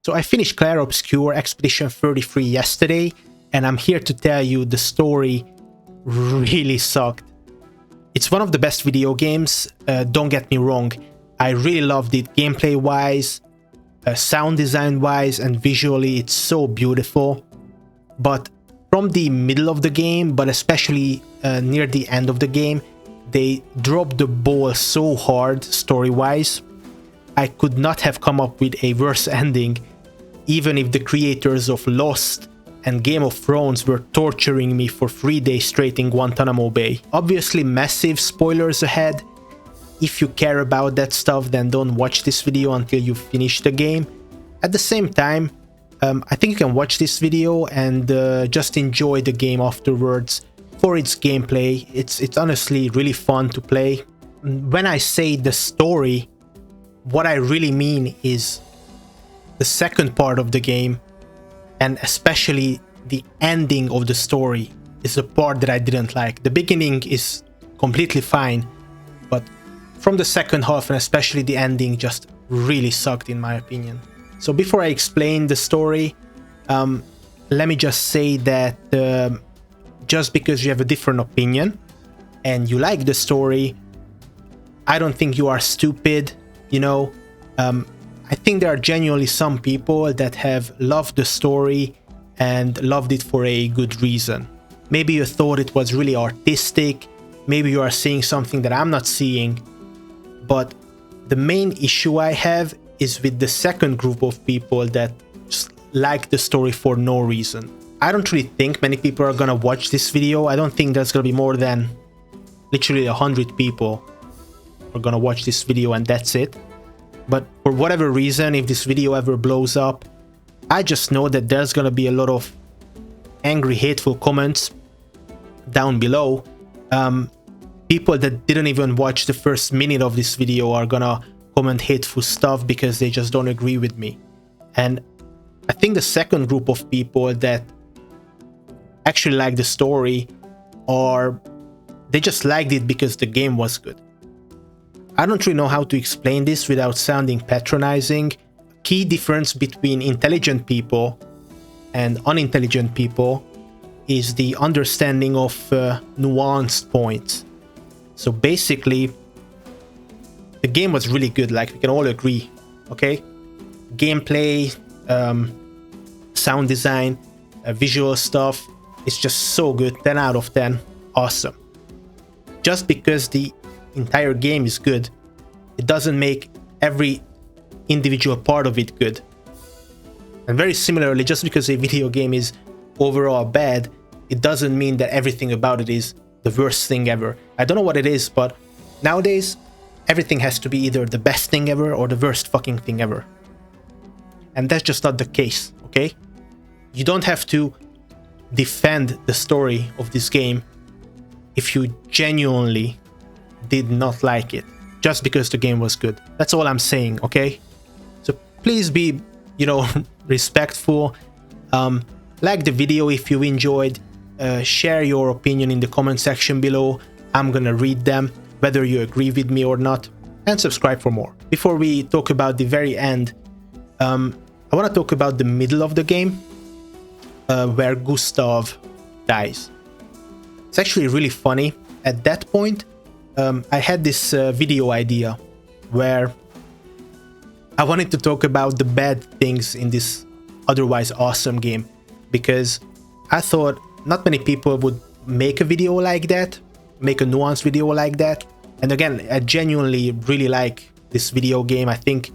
So I finished Clair Obscur Expedition 33 yesterday, and I'm here to tell you the story really sucked. It's one of the best video games, don't get me wrong. I really loved it gameplay-wise, sound design-wise, and visually it's so beautiful. But from the middle of the game, but especially near the end of the game, they dropped the ball so hard story-wise. I could not have come up with a worse ending, even if the creators of Lost and Game of Thrones were torturing me for 3 days straight in Guantanamo Bay. Obviously massive spoilers ahead. If you care about that stuff, then don't watch this video until you finish the game. At the same time, I think you can watch this video and just enjoy the game afterwards for its gameplay. It's honestly really fun to play. When I say the story, what I really mean is the second part of the game, and especially the ending of the story is the part that I didn't like. The beginning is completely fine, but from the second half and especially the ending just really sucked in my opinion. So before I explain the story, let me just say that just because you have a different opinion and you like the story, I don't think you are stupid, you know. I think there are genuinely some people that have loved the story and loved it for a good reason. Maybe you thought it was really artistic, maybe you are seeing something that I'm not seeing, but the main issue I have is with the second group of people that just like the story for no reason. I don't really think many people are gonna watch this video. I don't think there's gonna be more than literally 100 people are gonna watch this video and that's it. But for whatever reason, if this video ever blows up, I just know that there's gonna be a lot of angry, hateful comments down below. People that didn't even watch the first minute of this video are gonna comment hateful stuff because they just don't agree with me. And I think the second group of people that actually like the story, or they just liked it because the game was good. I don't really know how to explain this without sounding patronizing. Key difference between intelligent people and unintelligent people is the understanding of nuanced points. So basically, the game was really good, like we can all agree, okay? Gameplay, sound design, visual stuff, it's just so good, 10 out of 10, awesome. Just because the entire game is good, it doesn't make every individual part of it good. And very similarly, just because a video game is overall bad, it doesn't mean that everything about it is the worst thing ever. I don't know what it is, but nowadays everything has to be either the best thing ever or the worst fucking thing ever. And that's just not the case, okay? You don't have to defend the story of this game if you genuinely did not like it, just because the game was good. That's all I'm saying, okay? So please be, you know, respectful. Like the video if you enjoyed. Share your opinion in the comment section below. I'm gonna read them, whether you agree with me or not. And subscribe for more. Before we talk about the very end, I want to talk about the middle of the game, where Gustav dies. It's actually really funny. At that point, I had this video idea where I wanted to talk about the bad things in this otherwise awesome game, because I thought not many people would make a video like that, make a nuanced video like that. And again, I genuinely really like this video game. I think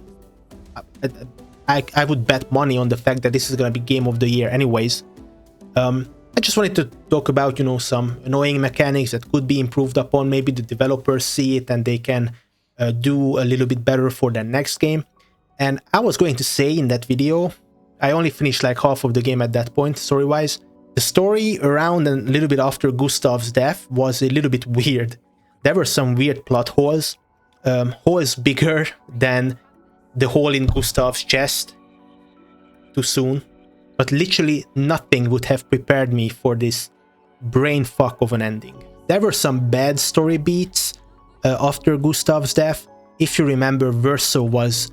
I would bet money on the fact that this is gonna be game of the year anyways. I just wanted to talk about, you know, some annoying mechanics that could be improved upon. Maybe the developers see it and they can do a little bit better for their next game. And I was going to say in that video, I only finished like half of the game at that point, story-wise. The story around and a little bit after Gustav's death was a little bit weird. There were some weird plot holes. Holes bigger than the hole in Gustav's chest. Too soon. But literally nothing would have prepared me for this brain fuck of an ending. There were some bad story beats after Gustav's death. If you remember, Verso was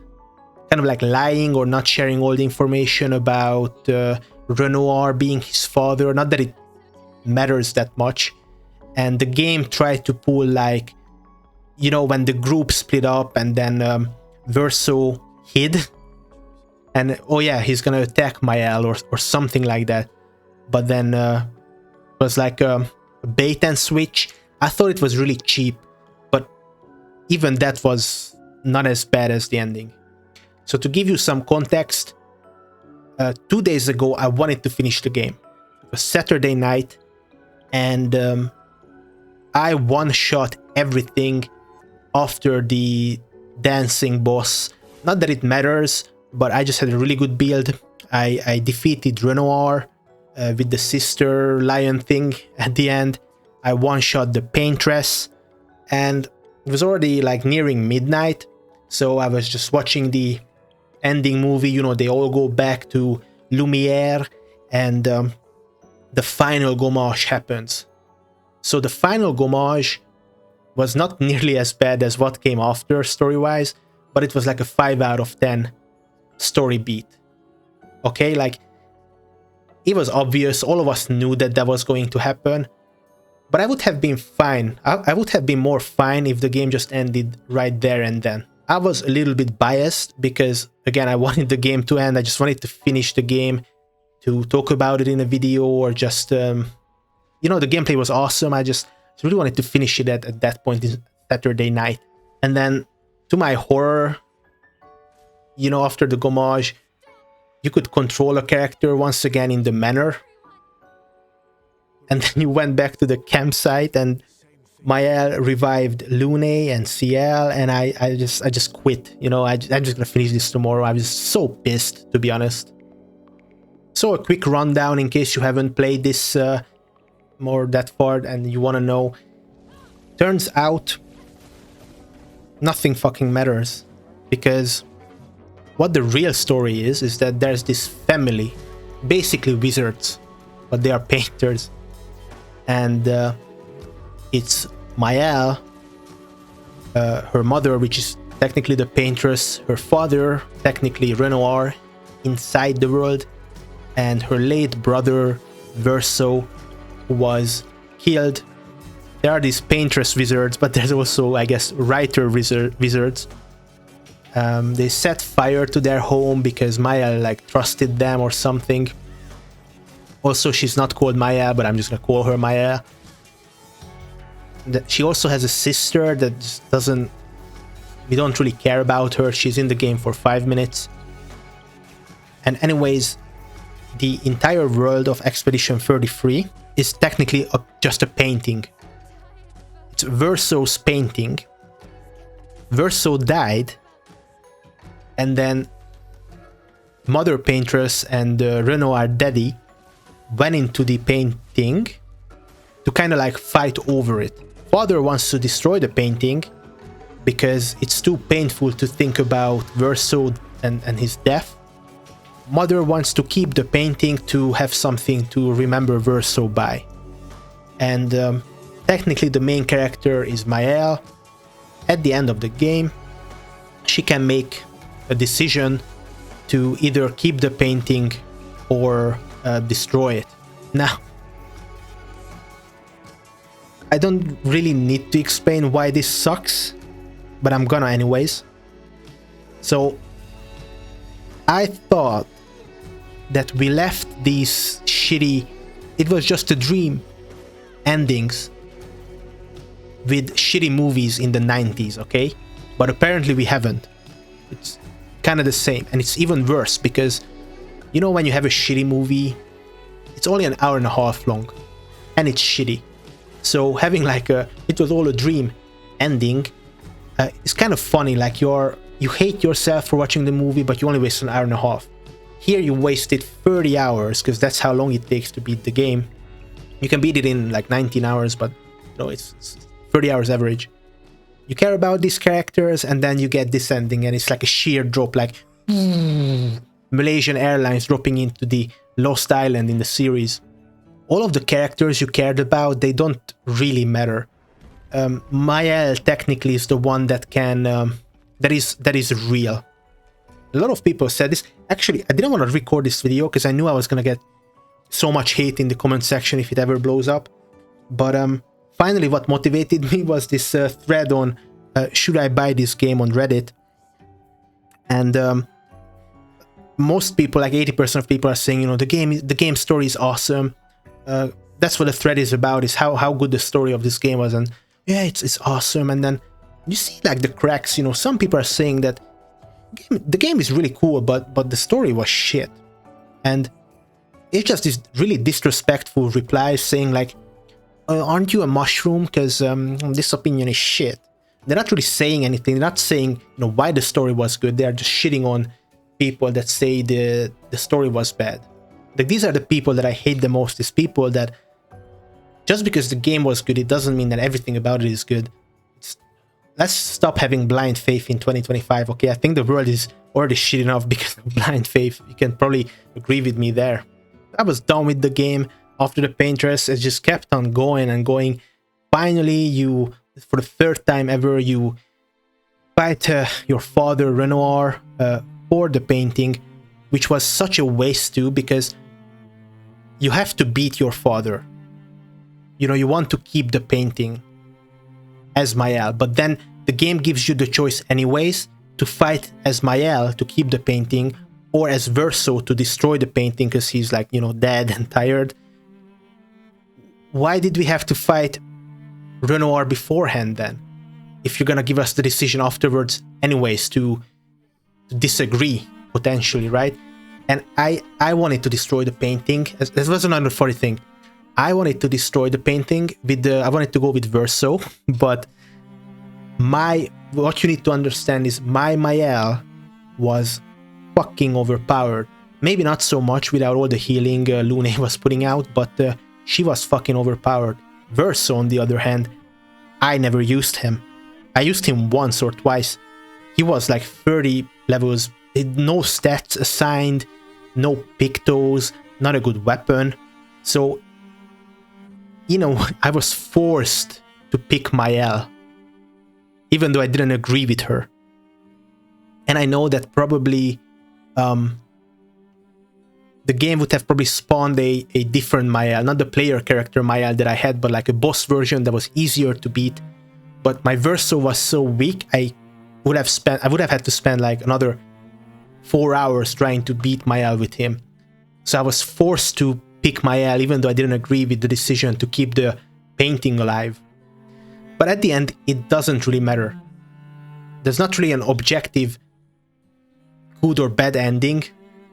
kind of like lying or not sharing all the information about Renoir being his father. Not that it matters that much. And the game tried to pull like, you know, when the group split up and then Verso hid. And oh yeah, he's gonna attack Maelle or something like that. But then it was like a bait and switch. I thought it was really cheap, but even that was not as bad as the ending. So to give you some context, 2 days ago I wanted to finish the game. It was Saturday night, and I one-shot everything after the dancing boss. Not that it matters, but I just had a really good build. I defeated Renoir with the sister lion thing at the end. I one-shot the Paintress, and it was already like nearing midnight, so I was just watching the ending movie. You know, they all go back to Lumiere, and the final gommage happens. So the final gommage was not nearly as bad as what came after story-wise, but it was like a 5 out of 10 story beat. Okay, like, it was obvious, all of us knew that that was going to happen, but I would have been fine. I would have been more fine if the game just ended right there and then. I was a little bit biased because, again, I wanted the game to end. I just wanted to finish the game, to talk about it in a video, or just, you know, the gameplay was awesome. I just really wanted to finish it at that point in Saturday night. And then, to my horror, you know, after the gommage, you could control a character once again in the manor. And then you went back to the campsite, and Maelle revived Lune and Ciel, and I just quit. You know, I'm just gonna finish this tomorrow. I was so pissed, to be honest. So a quick rundown in case you haven't played this more that far and you want to know. Turns out nothing fucking matters, because what the real story is that there's this family, basically wizards, but they are painters, and it's Maelle, her mother, which is technically the Paintress, her father, technically Renoir, inside the world, and her late brother, Verso, who was killed. There are these Paintress wizards, but there's also, I guess, writer wizards. They set fire to their home because Maelle, like, trusted them or something. Also, she's not called Maelle, but I'm just gonna call her Maelle. She also has a sister that just doesn't... We don't really care about her. She's in the game for 5 minutes. And anyways, the entire world of Expedition 33 is technically just a painting. It's Verso's painting. Verso died, and then Mother Paintress and Renoir Daddy went into the painting to kind of like fight over it. Father wants to destroy the painting because it's too painful to think about Verso and his death. Mother wants to keep the painting to have something to remember Verso by. And technically the main character is Maelle. At the end of the game, she can make a decision to either keep the painting or destroy it. Now, I don't really need to explain why this sucks, but I'm gonna anyways. So, I thought that we left these shitty, it was just a dream endings with shitty movies in the 90s, okay? But apparently we haven't. It's kind of the same, and it's even worse because, you know, when you have a shitty movie, it's only an hour and a half long, and it's shitty. So having like a "it was all a dream" ending is kind of funny. Like you hate yourself for watching the movie, but you only wasted an hour and a half. Here you wasted 30 hours because that's how long it takes to beat the game. You can beat it in like 19 hours, but no, it's 30 hours average. You care about these characters, and then you get this ending, and it's like a sheer drop, like Malaysian Airlines dropping into the Lost Island in the series. All of the characters you cared about, they don't really matter. Maelle technically is the one that can that is real. A lot of people said this. Actually, I didn't want to record this video because I knew I was gonna get so much hate in the comment section if it ever blows up. But finally, what motivated me was this thread on should I buy this game on Reddit. And most people, like 80% of people, are saying, you know, the game story is awesome. That's what the thread is about, is how good the story of this game was. And yeah, it's awesome. And then you see like the cracks. You know, some people are saying that the game is really cool, but the story was shit. And it's just this really disrespectful reply saying like, aren't you a mushroom? Because this opinion is shit. They're not really saying anything. They're not saying, you know, why the story was good. They're just shitting on people that say the story was bad. Like, these are the people that I hate the most. These people that just because the game was good, it doesn't mean that everything about it is good. Let's stop having blind faith in 2025, okay? I think the world is already shit enough because of blind faith. You can probably agree with me there. I was done with the game after the Paintress. It just kept on going and going. Finally, you, for the third time ever, you fight your father, Renoir, for the painting, which was such a waste too, because you have to beat your father. You know, you want to keep the painting as Maelle, but then the game gives you the choice anyways to fight as Maelle to keep the painting, or as Verso to destroy the painting because he's like, you know, dead and tired. Why did we have to fight Renoir beforehand then, if you're gonna give us the decision afterwards anyways to disagree potentially, right? And I wanted to destroy the painting. This was another funny thing. I wanted to destroy the painting with I wanted to go with Verso, but what you need to understand is my Maelle was fucking overpowered. Maybe not so much without all the healing Lune was putting out, but she was fucking overpowered. Verso, on the other hand, I never used him. I used him once or twice. He was like 30 levels, no stats assigned, no pictos, not a good weapon. So, you know, I was forced to pick Maelle, even though I didn't agree with her. And I know that probably the game would have probably spawned a different Maelle, not the player character Maelle that I had, but like a boss version that was easier to beat. But my Verso was so weak, I would have had to spend like another 4 hours trying to beat Maelle with him. So I was forced to pick Maelle, even though I didn't agree with the decision to keep the painting alive. But at the end, it doesn't really matter. There's not really an objective good or bad ending,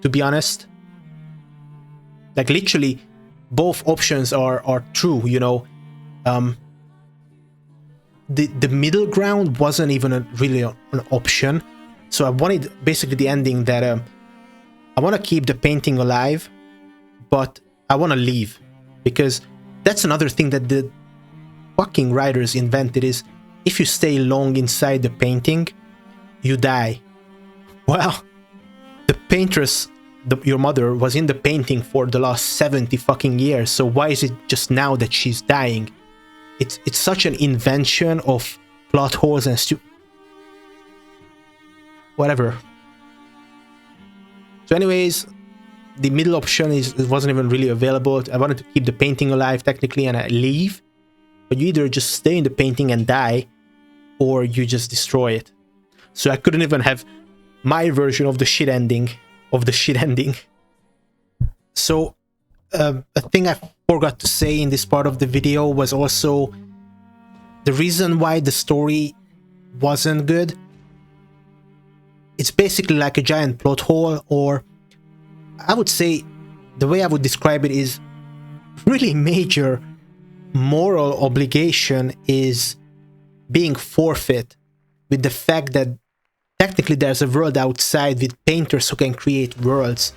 to be honest. Like, literally, both options are true, you know. The middle ground wasn't even really an option. So I wanted basically the ending that I want to keep the painting alive, but I want to leave. Because that's another thing that the fucking writers invented, is if you stay long inside the painting, you die. Well, the Paintress, your mother, was in the painting for the last 70 fucking years, so why is it just now that she's dying? It's such an invention of plot holes and whatever. So anyways, the middle option wasn't even really available. I wanted to keep the painting alive technically and I leave, but you either just stay in the painting and die, or you just destroy it. So I couldn't even have my version of the shit ending. So a thing I forgot to say in this part of the video was also the reason why the story wasn't good. It's basically like a giant plot hole, or I would say the way I would describe it is really major moral obligation is being forfeit with the fact that technically there's a world outside with painters who can create worlds.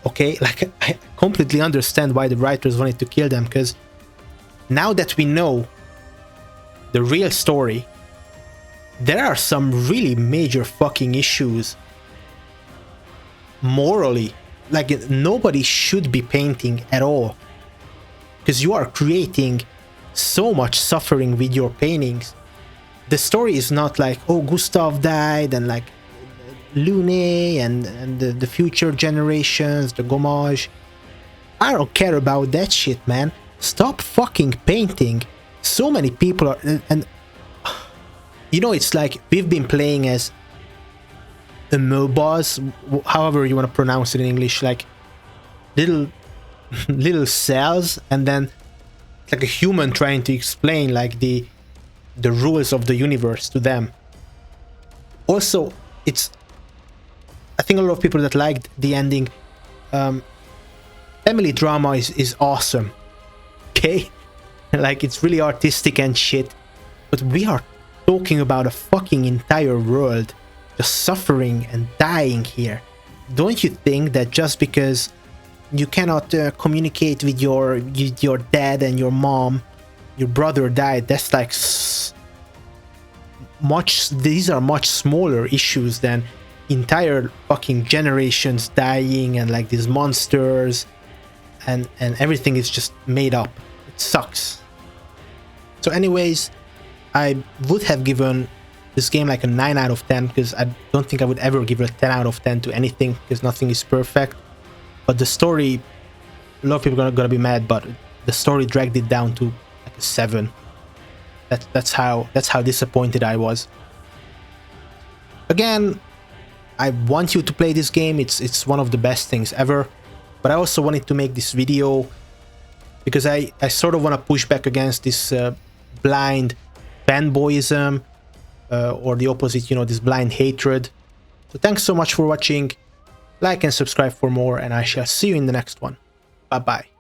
Okay, like I completely understand why the writers wanted to kill them, because now that we know the real story, there are some really major fucking issues morally. Like, nobody should be painting at all, because you are creating so much suffering with your paintings. The story is not like, oh, Gustav died and like Lune and the future generations, the Gommage. I don't care about that shit, man. Stop fucking painting. So many people are... And you know, it's like we've been playing as amoebas, however you want to pronounce it in English, like little little cells, and then like a human trying to explain like the rules of the universe to them. Also, it's... I think a lot of people that liked the ending. Family drama is awesome. Okay? Like, it's really artistic and shit. But we are talking about a fucking entire world just suffering and dying here. Don't you think that just because you cannot communicate with your dad and your mom, your brother died, that's like these are much smaller issues than entire fucking generations dying and like these monsters and everything is just made up. It sucks. So anyways, I would have given this game like a 9 out of 10 because I don't think I would ever give it a 10 out of 10 to anything because nothing is perfect. But the story, a lot of people are gonna be mad, but the story dragged it down to like a 7. That's how disappointed I was. Again, I want you to play this game. It's one of the best things ever. But I also wanted to make this video because I sort of want to push back against this blind fanboyism or the opposite, you know, this blind hatred. So thanks so much for watching. Like and subscribe for more, and I shall see you in the next one. Bye bye.